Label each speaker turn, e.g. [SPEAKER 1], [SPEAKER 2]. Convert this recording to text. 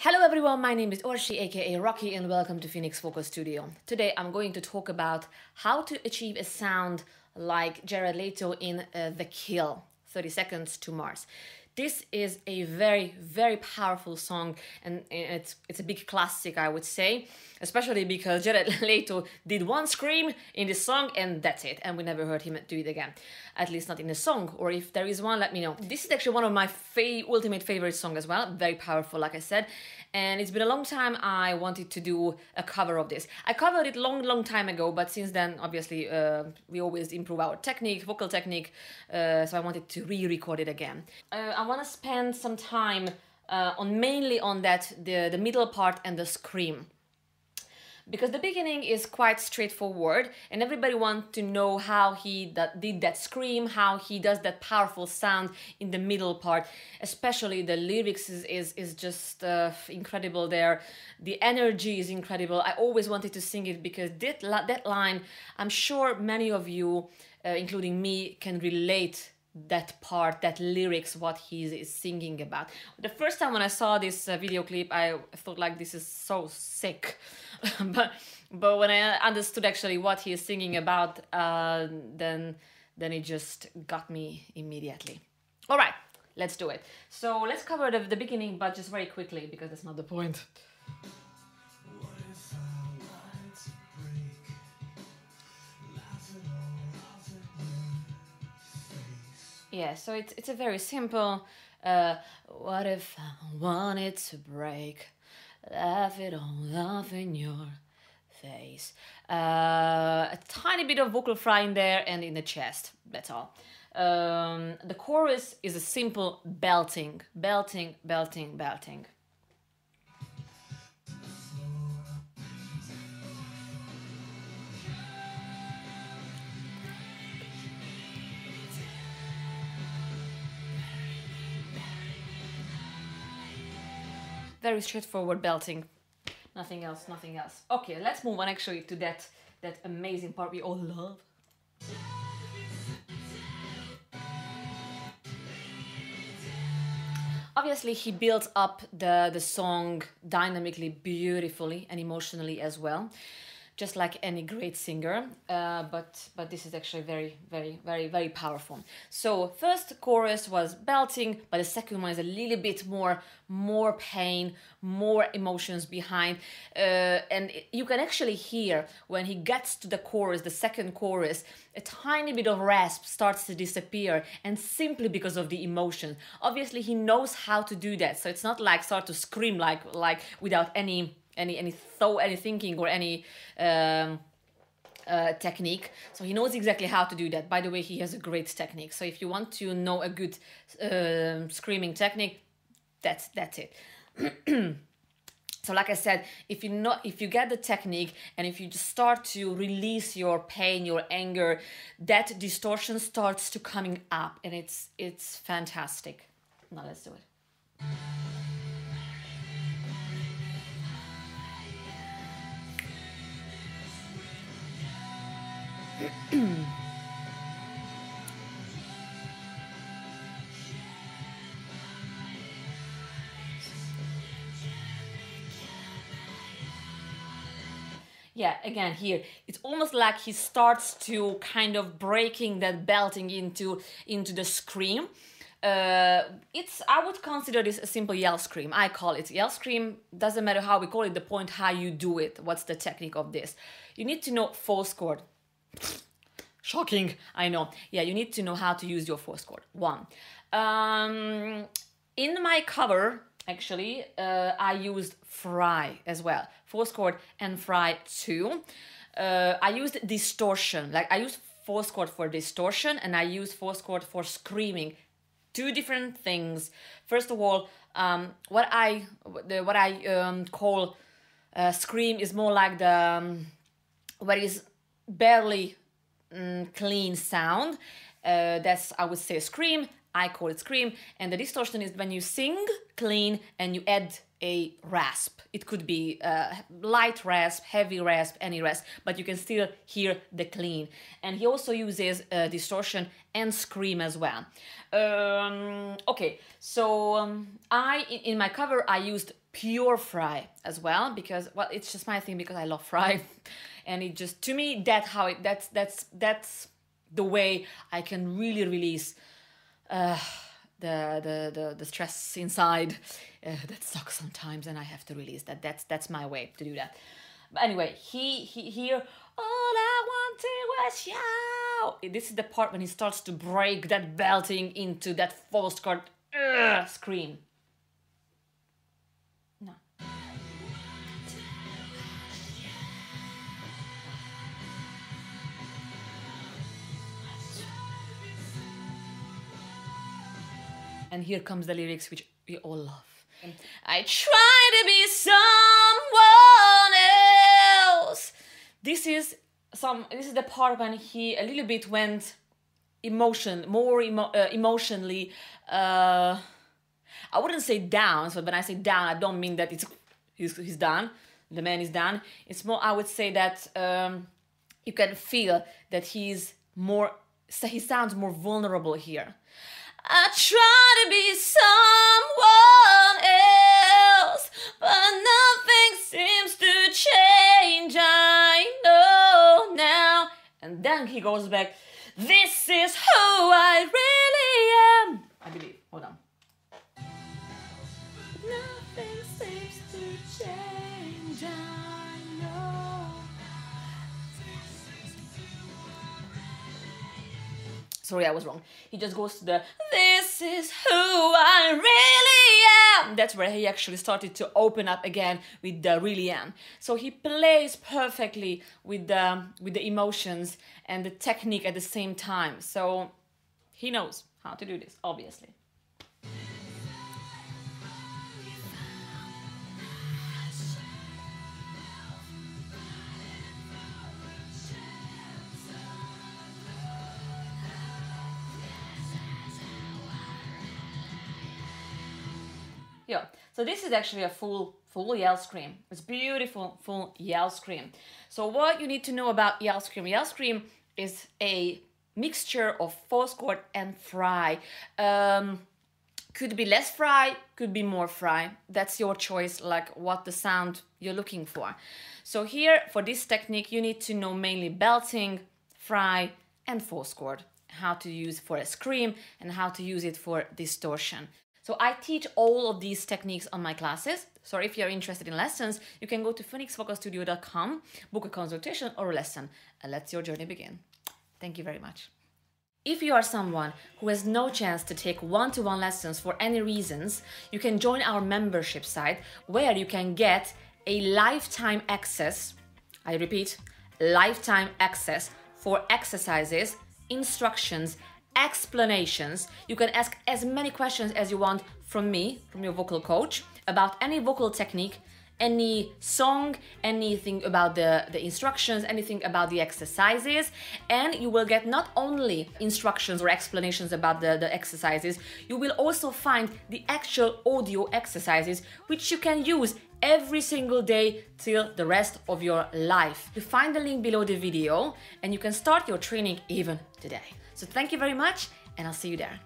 [SPEAKER 1] Hello everyone, my name is Orsi aka Rocky and welcome to Phoenix Focus Studio. Today I'm going to talk about how to achieve a sound like Jared Leto in The Kill, 30 Seconds to Mars. This is a very powerful song and it's a big classic, I would say, especially because Jared Leto did one scream in this song and that's it, and we never heard him do it again, at least not in the song, or if there is one, let me know. This is actually one of my ultimate favorite songs as well, very powerful like I said, and it's been a long time I wanted to do a cover of this. I covered it long time ago, but since then obviously we always improve our technique, vocal technique, so I wanted to re-record it again. I want to spend some time mainly on the middle part and the scream, because the beginning is quite straightforward and everybody wants to know how he did that scream, how he does that powerful sound in the middle part. Especially the lyrics is just incredible there. The energy is incredible. I always wanted to sing it because that line, I'm sure many of you, including me, can relate that part, that lyrics, what he is singing about. The first time when I saw this video clip, I thought like, this is so sick. but when I understood actually what he is singing about, then it just got me immediately. All right, let's do it. So let's cover the beginning, but just very quickly because that's not the point. Yeah, so it's a very simple, what if I wanted to break, laugh it all off in your face. A tiny bit of vocal fry in there and in the chest, that's all. The chorus is a simple belting. Very straightforward belting, nothing else. Okay, let's move on actually to that amazing part we all love. Obviously he builds up the song dynamically, beautifully and emotionally as well, just like any great singer, but this is actually very powerful. So first chorus was belting, but the second one is a little bit more pain, more emotions behind, and you can actually hear when he gets to the chorus, the second chorus, a tiny bit of rasp starts to disappear, and simply because of the emotion. Obviously he knows how to do that, so it's not like start to scream like without any thought, any thinking, or any technique. So he knows exactly how to do that. By the way, he has a great technique. So if you want to know a good screaming technique, that's it. So like I said, if you get the technique and if you just start to release your pain, your anger, that distortion starts to coming up, and it's fantastic. Now let's do it. Yeah, again here, it's almost like he starts to kind of breaking that belting into the scream. I would consider this a simple yell scream. I call it yell scream. Doesn't matter how we call it, the point how you do it. What's the technique of this? You need to know fourth chord. Shocking, I know. Yeah, you need to know how to use your fourth chord. One. In my cover, actually, I used fry as well. Fourth chord and fry too. I used distortion. Like I used fourth chord for distortion and I used fourth chord for screaming. Two different things. First of all, what I call scream is more like the what is barely clean sound. That's, I would say, scream. I call it scream. And the distortion is when you sing clean and you add a rasp. It could be light rasp, heavy rasp, any rasp, but you can still hear the clean. And he also uses distortion and scream as well. Okay, so in my cover I used pure fry as well, because, well, it's just my thing because I love fry. And it just, to me, that's the way I can really release the stress inside that sucks sometimes, and I have to release that. That's my way to do that. But anyway, he here, all I wanted was you. This is the part when he starts to break that belting into that false chord scream. No. And here comes the lyrics, which we all love. I try to be someone else. This is the part when he a little bit went emotionally. I wouldn't say down. So when I say down, I don't mean that he's done. The man is done. It's more, I would say that you can feel that he sounds more vulnerable here. I try to be someone else, but nothing seems to change, I know now. And then he goes back, this is who I really am. I believe, hold on. Nothing seems to change, I know. Sorry, I was wrong. He just goes to the, this is who I really am. That's where he actually started to open up again with the really am. So he plays perfectly with the emotions and the technique at the same time. So he knows how to do this, obviously. Yeah, so this is actually a full yell scream. It's beautiful, full yell scream. So what you need to know about yell scream is a mixture of false chord and fry. Could be less fry, could be more fry. That's your choice, like what the sound you're looking for. So here, for this technique, you need to know mainly belting, fry, and false chord. How to use for a scream and how to use it for distortion. So I teach all of these techniques on my classes. So if you're interested in lessons, you can go to phoenixvocalstudio.com, book a consultation or a lesson, and let your journey begin. Thank you very much. If you are someone who has no chance to take one-to-one lessons for any reasons, you can join our membership site where you can get a lifetime access, I repeat, lifetime access for exercises, instructions, explanations. You can ask as many questions as you want from me, from your vocal coach, about any vocal technique, any song, anything about the instructions, anything about the exercises. And you will get not only instructions or explanations about the exercises, you will also find the actual audio exercises, which you can use every single day till the rest of your life. You find the link below the video and you can start your training even today. So thank you very much, and I'll see you there.